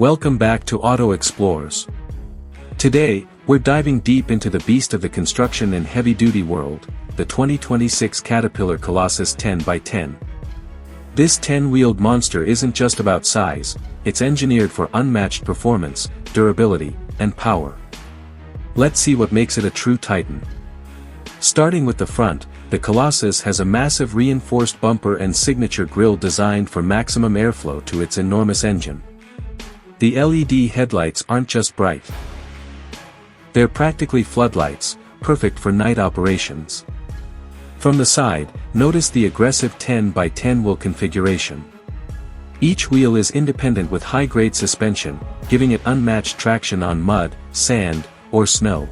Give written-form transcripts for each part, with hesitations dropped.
Welcome back to Auto Explorers. Today, we're diving deep into the beast of the construction and heavy-duty world, the 2026 Caterpillar COLOSSUS 10x10. This 10-wheeled monster isn't just about size, it's engineered for unmatched performance, durability, and power. Let's see what makes it a true titan. Starting with the front, the Colossus has a massive reinforced bumper and signature grille designed for maximum airflow to its enormous engine. The LED headlights aren't just bright. They're practically floodlights, perfect for night operations. From the side, notice the aggressive 10x10 wheel configuration. Each wheel is independent with high-grade suspension, giving it unmatched traction on mud, sand, or snow.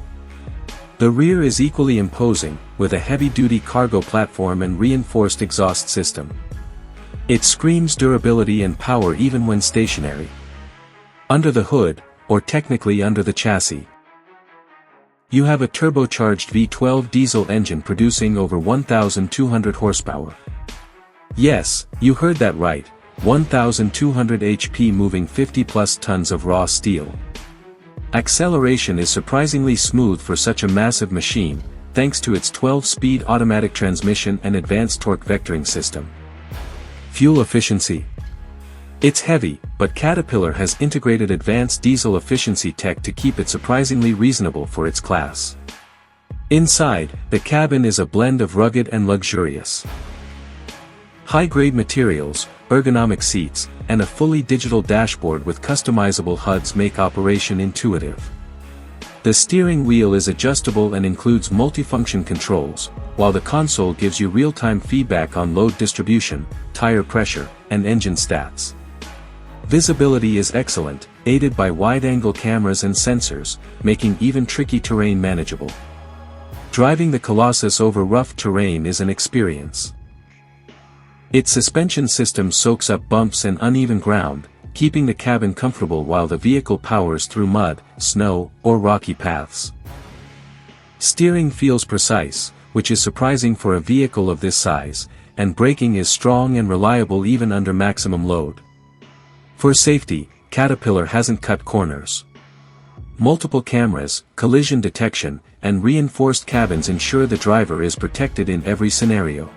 The rear is equally imposing, with a heavy-duty cargo platform and reinforced exhaust system. It screams durability and power even when stationary. Under the hood, or technically under the chassis, you have a turbocharged V12 diesel engine producing over 1,200 horsepower. Yes, you heard that right, 1,200 HP moving 50+ tons of raw steel. Acceleration is surprisingly smooth for such a massive machine, thanks to its 12-speed automatic transmission and advanced torque vectoring system. Fuel efficiency. It's heavy, but Caterpillar has integrated advanced diesel efficiency tech to keep it surprisingly reasonable for its class. Inside, the cabin is a blend of rugged and luxurious. High-grade materials, ergonomic seats, and a fully digital dashboard with customizable HUDs make operation intuitive. The steering wheel is adjustable and includes multifunction controls, while the console gives you real-time feedback on load distribution, tire pressure, and engine stats. Visibility is excellent, aided by wide-angle cameras and sensors, making even tricky terrain manageable. Driving the Colossus over rough terrain is an experience. Its suspension system soaks up bumps and uneven ground, keeping the cabin comfortable while the vehicle powers through mud, snow, or rocky paths. Steering feels precise, which is surprising for a vehicle of this size, and braking is strong and reliable even under maximum load. For safety, Caterpillar hasn't cut corners. Multiple cameras, collision detection, and reinforced cabins ensure the driver is protected in every scenario.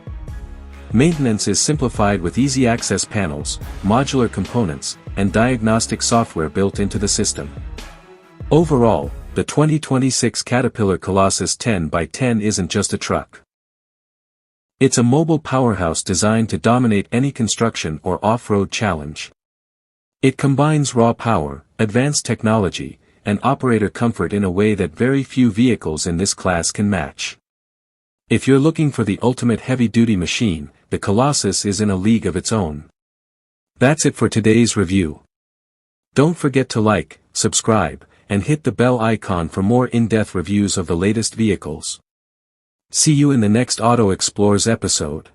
Maintenance is simplified with easy access panels, modular components, and diagnostic software built into the system. Overall, the 2026 Caterpillar COLOSSUS 10x10 isn't just a truck. It's a mobile powerhouse designed to dominate any construction or off-road challenge. It combines raw power, advanced technology, and operator comfort in a way that very few vehicles in this class can match. If you're looking for the ultimate heavy-duty machine, the Colossus is in a league of its own. That's it for today's review. Don't forget to like, subscribe, and hit the bell icon for more in-depth reviews of the latest vehicles. See you in the next Auto Explorers episode.